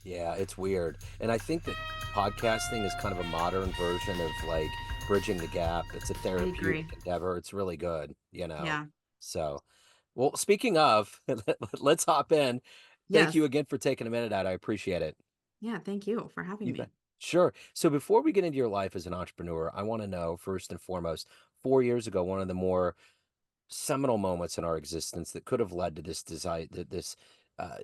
Yeah, it's weird. And I think that podcasting is kind of a modern version of like bridging the gap. It's a I agree. therapeutic endeavor. It's really good, you know. Yeah. So, well, speaking of, let's hop in. Thank Yes. you again for taking a minute out. I appreciate it. Yeah. Thank you for having You bet. me. Sure. So before we get into your life as an entrepreneur, I want to know first and foremost, 4 years ago, one of the more seminal moments in our existence that could have led to this desire, this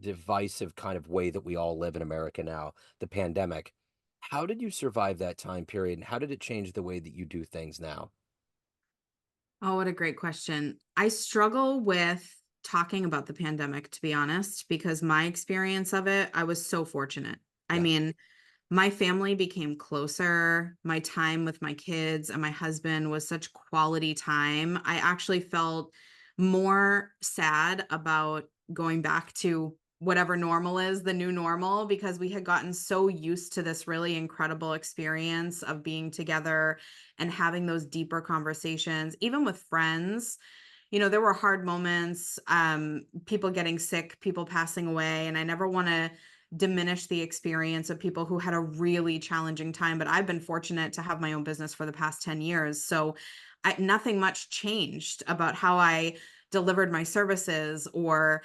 divisive kind of way that we all live in America now, the pandemic. How did you survive that time period, and how did it change the way that you do things now? Oh, what a great question. I struggle with talking about the pandemic, to be honest, because my experience of it, I was so fortunate. I Yeah. mean, my family became closer. My time with my kids and my husband was such quality time. I actually felt more sad about going back to whatever normal is, the new normal, because we had gotten so used to this really incredible experience of being together and having those deeper conversations, even with friends. There were hard moments, people getting sick, people passing away, and I never want to diminish the experience of people who had a really challenging time, but I've been fortunate to have my own business for the past 10 years. So nothing much changed about how I delivered my services or,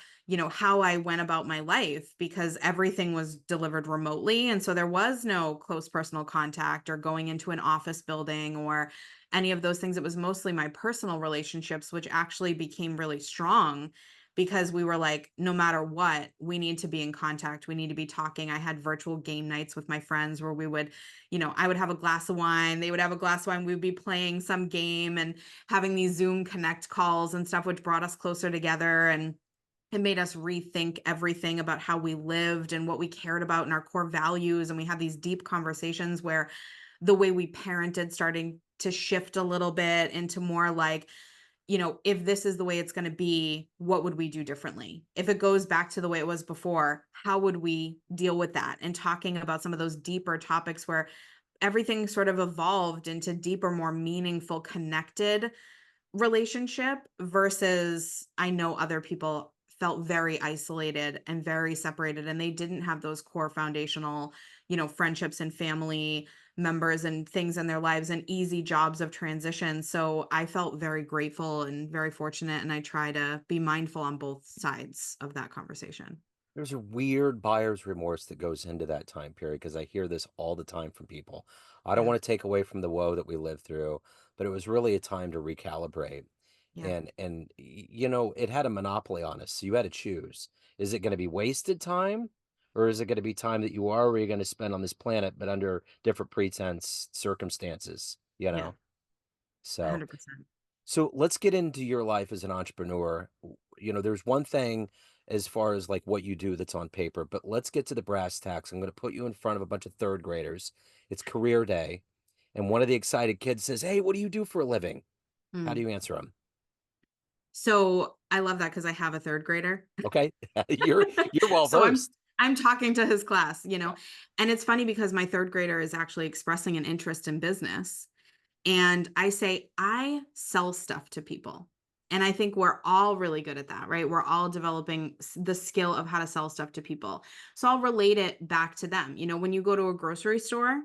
how I went about my life because everything was delivered remotely. And so there was no close personal contact or going into an office building or any of those things. It was mostly my personal relationships, which actually became really strong because we were like, no matter what, we need to be in contact. We need to be talking. I had virtual game nights with my friends where we would, I would have a glass of wine, they would have a glass of wine, we'd be playing some game and having these Zoom Connect calls and stuff, which brought us closer together. And it made us rethink everything about how we lived and what we cared about and our core values. And we had these deep conversations where the way we parented starting to shift a little bit into more like, if this is the way it's going to be, what would we do differently? If it goes back to the way it was before, how would we deal with that? And talking about some of those deeper topics where everything sort of evolved into deeper, more meaningful, connected relationship versus I know other people felt very isolated and very separated and they didn't have those core foundational, friendships and family members and things in their lives and easy jobs of transition. So I felt very grateful and very fortunate and I try to be mindful on both sides of that conversation. There's a weird buyer's remorse that goes into that time period because I hear this all the time from people. I don't Yeah. want to take away from the woe that we lived through, but it was really a time to recalibrate. Yeah. And it had a monopoly on us. So you had to choose. Is it going to be wasted time, or is it going to be time that you are already going to spend on this planet but under different pretense circumstances, you Yeah. know? So 100%. so let's get into your life as an entrepreneur. There's one thing as far as like what you do that's on paper, but let's get to the brass tacks. I'm going to put you in front of a bunch of third graders. It's career day, and one of the excited kids says, "Hey, what do you do for a living?" How do Mm. you answer them? So I love that because I have a third grader. Okay, you're well So I'm versed. I'm talking to his class, Yeah. and it's funny because my third grader is actually expressing an interest in business. And I say, I sell stuff to people. And I think we're all really good at that, right? We're all developing the skill of how to sell stuff to people. So I'll relate it back to them. When you go to a grocery store,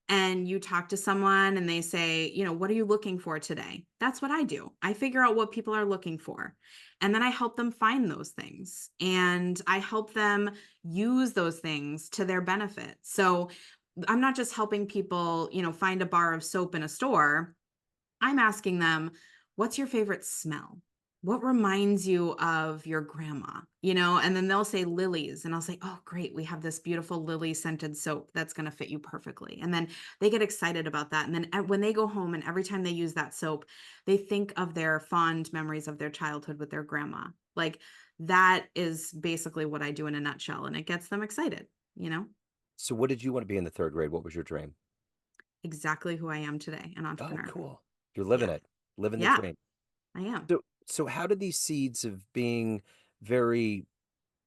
and you talk to someone and they say, what are you looking for today? That's what I do. I figure out what people are looking for. And then I help them find those things and I help them use those things to their benefit. So I'm not just helping people, find a bar of soap in a store. I'm asking them, what's your favorite smell? What reminds you of your grandma? And then they'll say lilies. And I'll say, oh, great. We have this beautiful lily scented soap that's going to fit you perfectly. And then they get excited about that. And then when they go home and every time they use that soap, they think of their fond memories of their childhood with their grandma. Like that is basically what I do in a nutshell. And it gets them excited. So what did you want to be in the third grade? What was your dream? Exactly who I am today, an Oh, entrepreneur. cool. You're living Yeah. it, living the Yeah, dream. I am. So how did these seeds of being very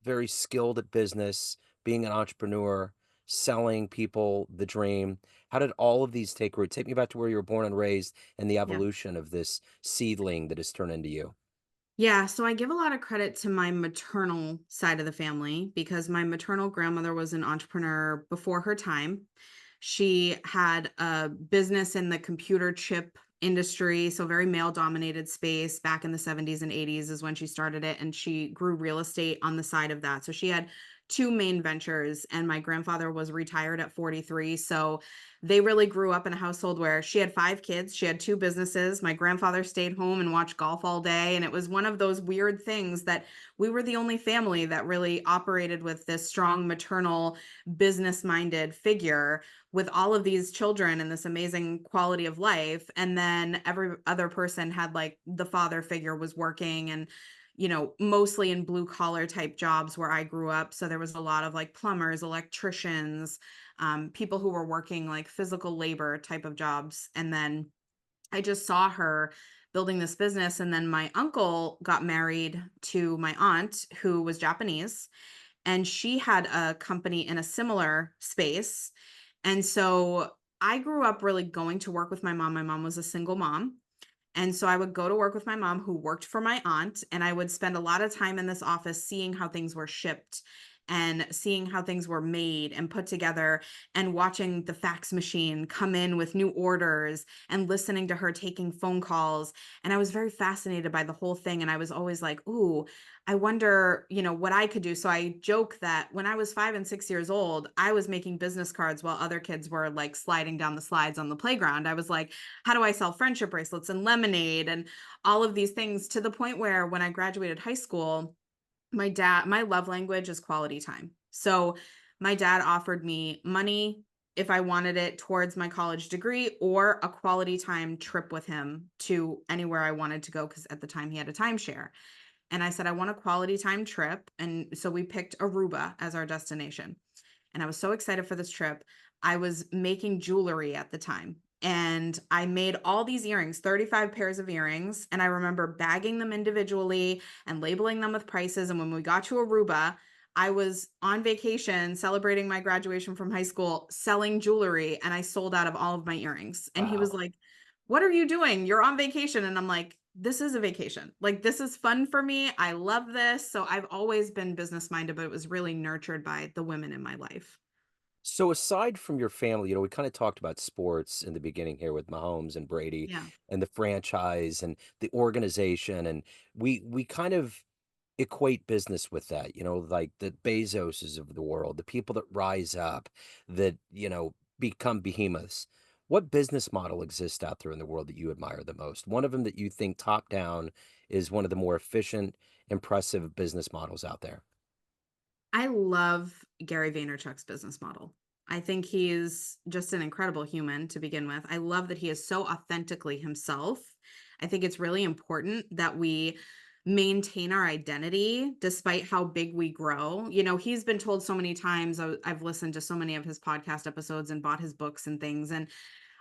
very skilled at business, being an entrepreneur, selling people the dream. How did all of these take root? Take me back to where you were born and raised and the Yeah. evolution of this seedling that has turned into you. Yeah, so I give a lot of credit to my maternal side of the family because my maternal grandmother was an entrepreneur before her time. She had a business in the computer chip industry, so very male dominated space back in the 70s and 80s is when she started it, and she grew real estate on the side of that. So she had two main ventures, and my grandfather was retired at 43. So they really grew up in a household where she had 5 kids, she had 2 businesses. My grandfather stayed home and watched golf all day, and it was one of those weird things that we were the only family that really operated with this strong maternal business-minded figure with all of these children and this amazing quality of life. And then every other person had like the father figure was working and, mostly in blue collar type jobs where I grew up. So there was a lot of like plumbers, electricians, people who were working like physical labor type of jobs. And then I just saw her building this business. And then my uncle got married to my aunt, who was Japanese, and she had a company in a similar space. And so I grew up really going to work with my mom. My mom was a single mom. And so I would go to work with my mom who worked for my aunt, and I would spend a lot of time in this office seeing how things were shipped and seeing how things were made and put together and watching the fax machine come in with new orders and listening to her taking phone calls. And I was very fascinated by the whole thing. And I was always like, ooh, I wonder, what I could do. So I joke that when I was 5 and 6 years old, I was making business cards while other kids were like sliding down the slides on the playground. I was like, how do I sell friendship bracelets and lemonade and all of these things, to the point where when I graduated high school, my love language is quality time. So my dad offered me money if I wanted it towards my college degree or a quality time trip with him to anywhere I wanted to go, because at the time he had a timeshare. And I said, I want a quality time trip. And so we picked Aruba as our destination. And I was so excited for this trip. I was making jewelry at the time. And I made all these earrings, 35 pairs of earrings. And I remember bagging them individually and labeling them with prices. And when we got to Aruba, I was on vacation celebrating my graduation from high school, selling jewelry, and I sold out of all of my earrings. And he was Wow. like, what are you doing? You're on vacation. And I'm like, this is a vacation. Like, this is fun for me. I love this. So I've always been business minded, but it was really nurtured by the women in my life. So aside from your family, we kind of talked about sports in the beginning here with Mahomes and Brady Yeah. and the franchise and the organization, and we kind of equate business with that, like the Bezoses of the world, the people that rise up, that, become behemoths. What business model exists out there in the world that you admire the most? One of them that you think top down is one of the more efficient, impressive business models out there. I love Gary Vaynerchuk's business model. I think he's just an incredible human to begin with. I love that he is so authentically himself. I think it's really important that we maintain our identity despite how big we grow. He's been told so many times, I've listened to so many of his podcast episodes and bought his books and things. And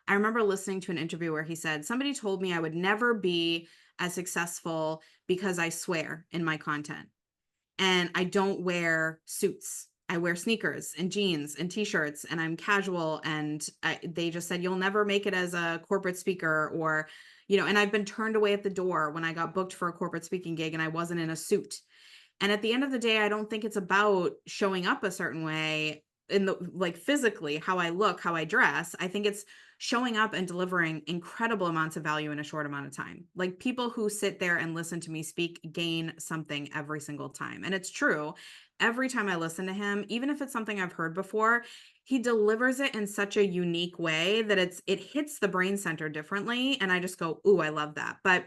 I remember listening to an interview where he said, somebody told me I would never be as successful because I swear in my content. And I don't wear suits. I wear sneakers and jeans and t-shirts, and I'm casual. And they just said, you'll never make it as a corporate speaker, or, and I've been turned away at the door when I got booked for a corporate speaking gig and I wasn't in a suit. And at the end of the day, I don't think it's about showing up a certain way in the like physically, how I look, how I dress. I think it's showing up and delivering incredible amounts of value in a short amount of time. Like, people who sit there and listen to me speak gain something every single time. And it's true. Every time I listen to him, even if it's something I've heard before, he delivers it in such a unique way that it hits the brain center differently. And I just go, ooh, I love that. But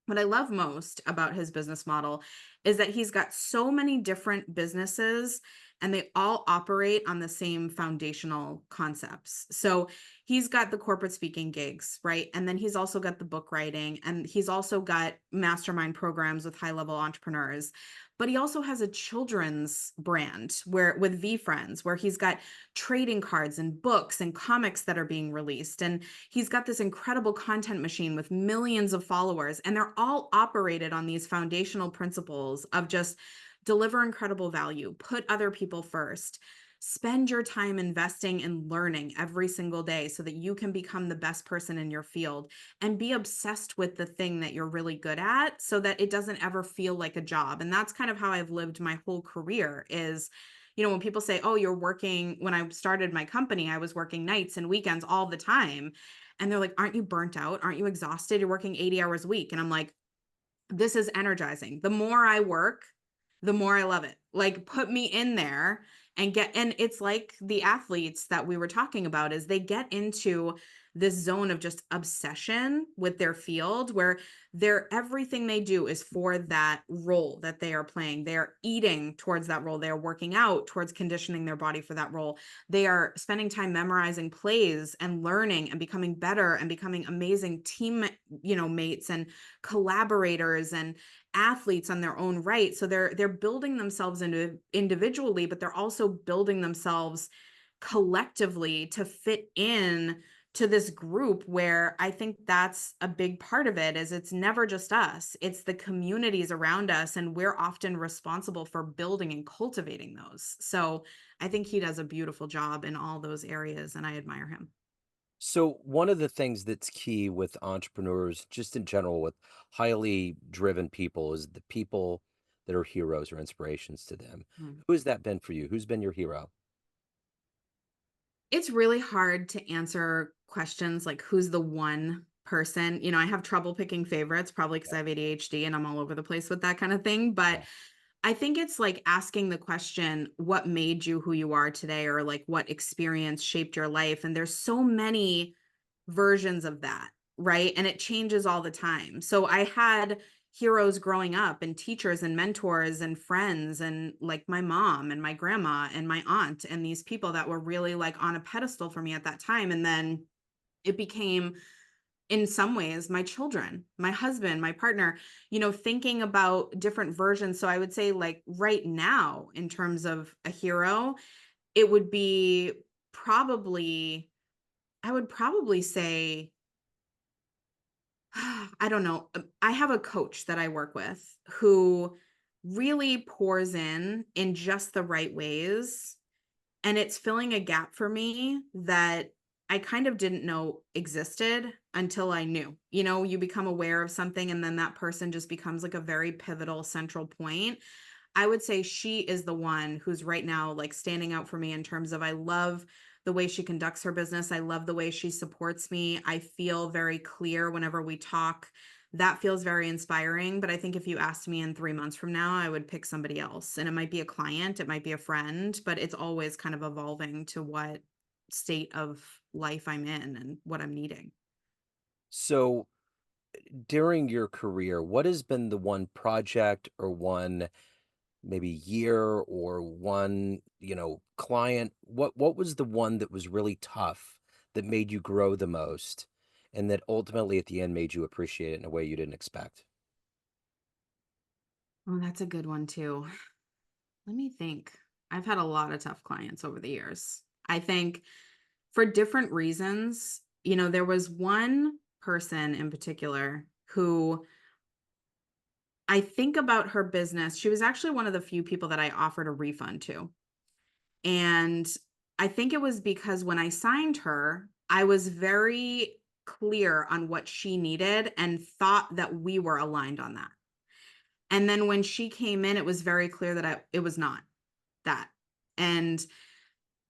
what I love most about his business model is that he's got so many different businesses, and they all operate on the same foundational concepts. So he's got the corporate speaking gigs, right? And then he's also got the book writing, and he's also got mastermind programs with high level entrepreneurs. But he also has a children's brand where with V Friends, where he's got trading cards and books and comics that are being released. And he's got this incredible content machine with millions of followers, and they're all operated on these foundational principles of just deliver incredible value, put other people first, spend your time investing in learning every single day so that you can become the best person in your field, and be obsessed with the thing that you're really good at so that it doesn't ever feel like a job. And that's kind of how I've lived my whole career is, when people say, "Oh, you're working," when I started my company, I was working nights and weekends all the time. And they're like, "Aren't you burnt out? Aren't you exhausted? You're working 80 hours a week." And I'm like, this is energizing. The more I work, the more I love it. Like, put me in there and it's like the athletes that we were talking about is they get into this zone of just obsession with their field where everything they do is for that role that they are playing. They're eating towards that role. They're working out towards conditioning their body for that role. They are spending time memorizing plays and learning and becoming better and becoming amazing team, mates and collaborators and athletes on their own right. So they're building themselves into individually, but they're also building themselves collectively to fit in to this group where I think that's a big part of it is it's never just us. It's the communities around us and we're often responsible for building and cultivating those. So I think he does a beautiful job in all those areas and I admire him. So one of the things that's key with entrepreneurs, just in general, with highly driven people, is the people that are heroes or inspirations to them. Mm. Who has that been for you? Who's been your hero? It's really hard to answer questions like who's the one person. I have trouble picking favorites probably because Yeah, I have ADHD and I'm all over the place with that kind of thing. But yeah. I think it's like asking the question, what made you who you are today? Or like what experience shaped your life? And there's so many versions of that, right? And it changes all the time. So I had heroes growing up and teachers and mentors and friends and like my mom and my grandma and my aunt and these people that were really like on a pedestal for me at that time. And then it became in some ways my children, my husband, my partner, thinking about different versions. So I would say like right now in terms of a hero, it would be probably I would probably say I don't know. I have a coach that I work with who really pours in just the right ways, and it's filling a gap for me that I kind of didn't know existed until I knew. You become aware of something and then that person just becomes like a very pivotal central point. I would say she is the one who's right now like standing out for me in terms of I love the way she conducts her business. I love the way she supports me. I feel very clear whenever we talk. That feels very inspiring. But I think if you asked me in 3 months from now, I would pick somebody else. And it might be a client, it might be a friend, but it's always kind of evolving to what state of life I'm in and what I'm needing. So during your career, what has been the one project or one maybe year or one, client? What was the one that was really tough that made you grow the most and that ultimately at the end made you appreciate it in a way you didn't expect? Oh, that's a good one too. Let me think. I've had a lot of tough clients over the years. I think for different reasons, there was one person in particular who I think about her business. She was actually one of the few people that I offered a refund to. And I think it was because when I signed her, I was very clear on what she needed and thought that we were aligned on that. And then when she came in, it was very clear that it was not that. And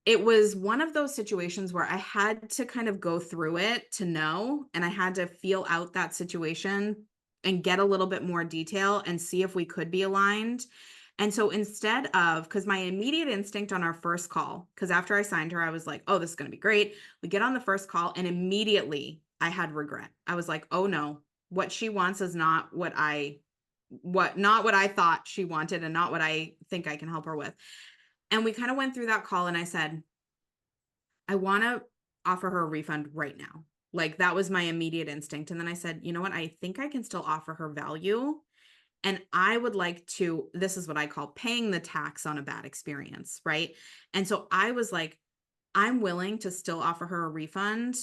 it was one of those situations where I had to kind of go through it to know, and I had to feel out that situation and get a little bit more detail and see if we could be aligned. And so instead of, because my immediate instinct on our first call, because after I signed her, I was like, oh, this is going to be great. We get on the first call, and immediately I had regret. I was like, oh no, what she wants is not not what I thought she wanted and not what I think I can help her with. And we kind of went through that call and I said, I want to offer her a refund right now. Like that was my immediate instinct. And then I said, you know what? I think I can still offer her value. And I would like to, this is what I call paying the tax on a bad experience. Right. And so I was like, I'm willing to still offer her a refund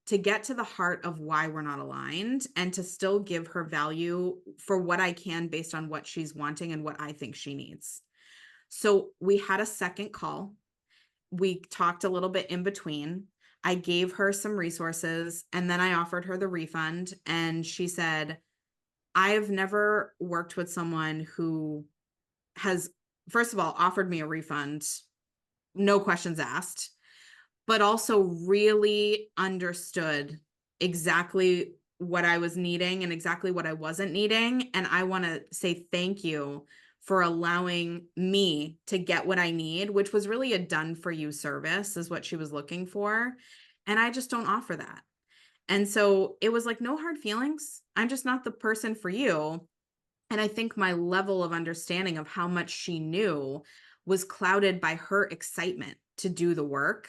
to get to the heart of why we're not aligned and to still give her value for what I can based on what she's wanting and what I think she needs. So we had a second call We talked a little bit in between. I gave her some resources and then I offered her the refund. And she said, I've never worked with someone who has, first of all, offered me a refund, no questions asked, but also really understood exactly what I was needing and exactly what I wasn't needing. And I want to say thank you for allowing me to get what I need, which was really a done for you service, is what she was looking for. And I just don't offer that. And so it was like, no hard feelings. I'm just not the person for you. And I think my level of understanding of how much she knew was clouded by her excitement to do the work,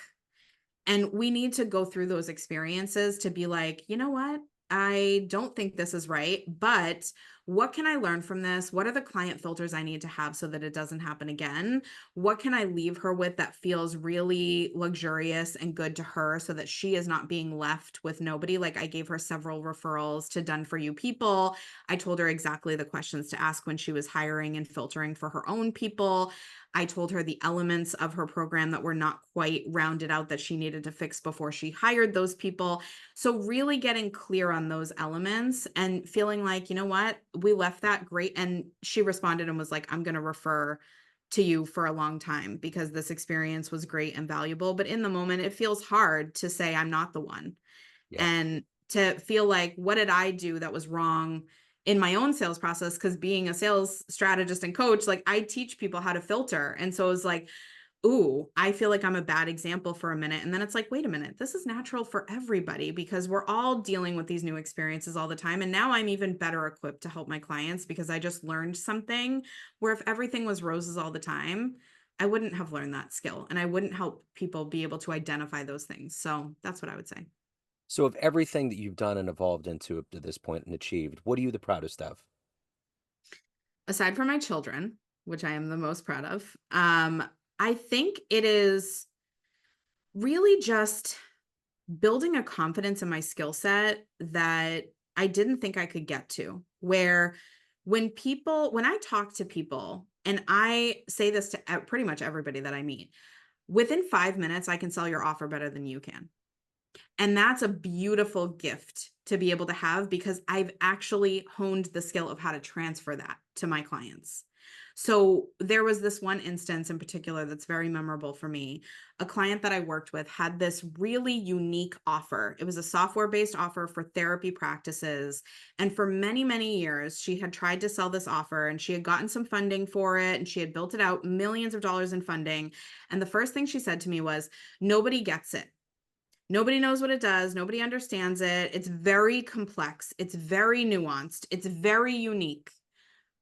and we need to go through those experiences to be like, you know what? I don't think this is right, but what can I learn from this? What are the client filters I need to have so that it doesn't happen again? What can I leave her with that feels really luxurious and good to her so that she is not being left with nobody? Like, I gave her several referrals to done for you people. I told her exactly the questions to ask when she was hiring and filtering for her own people. I told her the elements of her program that were not quite rounded out that she needed to fix before she hired those people. So, really getting clear on those elements and feeling like, you know what, we left that great. And she responded and was like, I'm going to refer to you for a long time because this experience was great and valuable. But in the moment, it feels hard to say I'm not the one, Yeah. and to feel like, what did I do that was wrong in my own sales process? Because being a sales strategist and coach, like, I teach people how to filter. And so it was like, ooh, I feel like I'm a bad example for a minute. And then it's like, wait a minute, this is natural for everybody because we're all dealing with these new experiences all the time. And now I'm even better equipped to help my clients because I just learned something where if everything was roses all the time, I wouldn't have learned that skill and I wouldn't help people be able to identify those things. So that's what I would say. So of everything that you've done and evolved into up to this point and achieved, what are you the proudest of? Aside from my children, which I am the most proud of, I think it is really just building a confidence in my skill set that I didn't think I could get to. Where when I talk to people, and I say this to pretty much everybody that I meet, within 5 minutes, I can sell your offer better than you can. And that's a beautiful gift to be able to have because I've actually honed the skill of how to transfer that to my clients. So there was this one instance in particular that's very memorable for me. A client that I worked with had this really unique offer. It was a software-based offer for therapy practices. And for many, many years, she had tried to sell this offer and she had gotten some funding for it and she had built it out, millions of dollars in funding. And the first thing she said to me was, nobody gets it. Nobody knows what it does. Nobody understands it. It's very complex. It's very nuanced. It's very unique.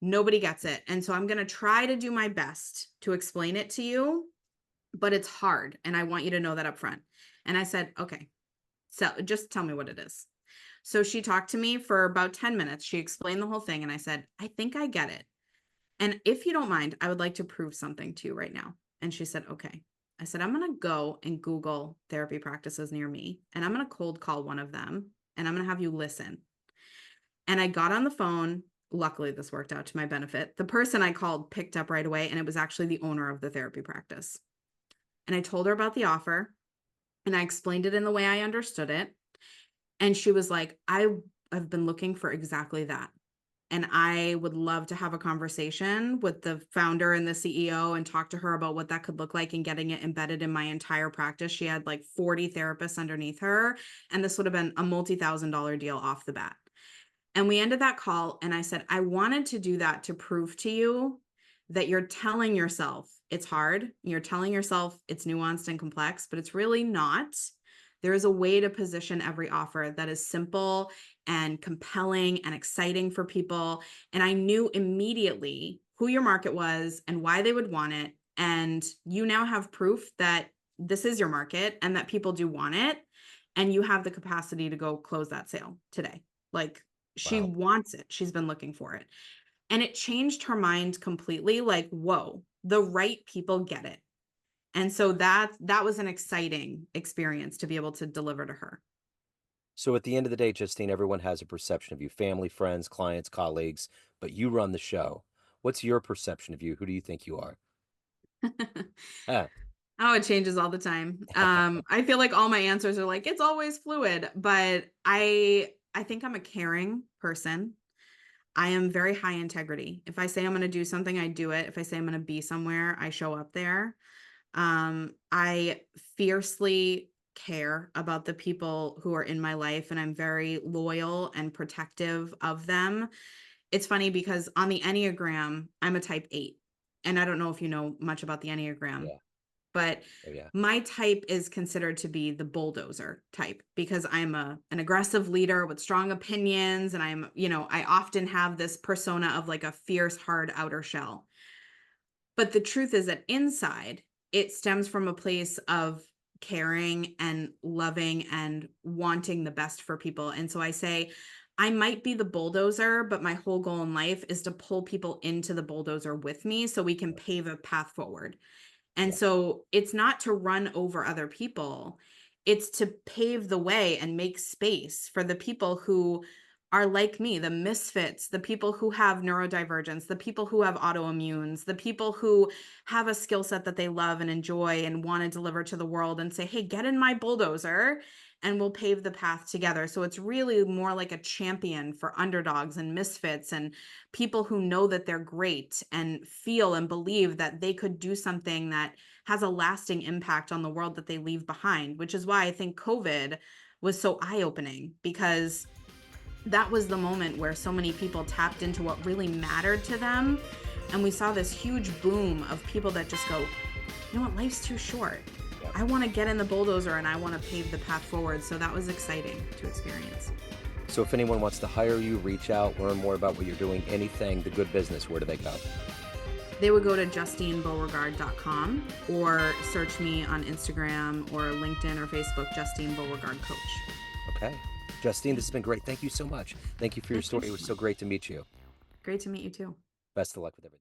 Nobody gets it. And so I'm going to try to do my best to explain it to you, but it's hard. And I want you to know that up front. And I said, okay, so just tell me what it is. So she talked to me for about 10 minutes. She explained the whole thing. And I said, I think I get it. And if you don't mind, I would like to prove something to you right now. And she said, okay. I said, I'm going to go and Google therapy practices near me, and I'm going to cold call one of them, and I'm going to have you listen. And I got on the phone. Luckily, this worked out to my benefit. The person I called picked up right away, and it was actually the owner of the therapy practice. And I told her about the offer, and I explained it in the way I understood it. And she was like, I've been looking for exactly that. And I would love to have a conversation with the founder and the CEO and talk to her about what that could look like and getting it embedded in my entire practice. She had like 40 therapists underneath her, and this would have been a multi-thousand-dollar deal off the bat. And we ended that call, and I said, I wanted to do that to prove to you that you're telling yourself it's hard. You're telling yourself it's nuanced and complex, but it's really not. There is a way to position every offer that is simple and compelling and exciting for people. And I knew immediately who your market was and why they would want it. And you now have proof that this is your market and that people do want it. And you have the capacity to go close that sale today. Like, she Wow. wants it. She's been looking for it. And it changed her mind completely. Like, whoa, the right people get it. And so that was an exciting experience to be able to deliver to her. So at the end of the day, Justine, everyone has a perception of you, family, friends, clients, colleagues, but you run the show. What's your perception of you? Who do you think you are? Ah, Oh, it changes all the time. I feel like all my answers are like, it's always fluid, but I think I'm a caring person. I am very high integrity. If I say I'm going to do something, I do it. If I say I'm going to be somewhere, I show up there. I fiercely care about the people who are in my life, and I'm very loyal and protective of them. It's funny because on the Enneagram, I'm a type 8. And I don't know if you know much about the Enneagram, Yeah. but Oh, yeah. my type is considered to be the bulldozer type because I'm an aggressive leader with strong opinions, and I often have this persona of like a fierce hard outer shell. But the truth is that inside, it stems from a place of caring and loving and wanting the best for people. And so I say, I might be the bulldozer, but my whole goal in life is to pull people into the bulldozer with me so we can Yeah. pave a path forward. And Yeah. so it's not to run over other people, it's to pave the way and make space for the people who are like me, the misfits, the people who have neurodivergence, the people who have autoimmunes, the people who have a skill set that they love and enjoy and want to deliver to the world and say, hey, get in my bulldozer and we'll pave the path together. So it's really more like a champion for underdogs and misfits and people who know that they're great and feel and believe that they could do something that has a lasting impact on the world that they leave behind, which is why I think COVID was so eye opening because that was the moment where so many people tapped into what really mattered to them. And we saw this huge boom of people that just go, you know what, life's too short. Yeah. I want to get in the bulldozer and I want to pave the path forward. So that was exciting to experience. So if anyone wants to hire you, reach out, learn more about what you're doing, anything, the good business, where do they go? They would go to JustineBeauregard.com or search me on Instagram or LinkedIn or Facebook, Justine Beauregard Coach. Okay. Justine, this has been great. Thank you so much. Thank you for your Thank you story. It so was so much. great to meet you. Great to meet you too. Best of luck with everything.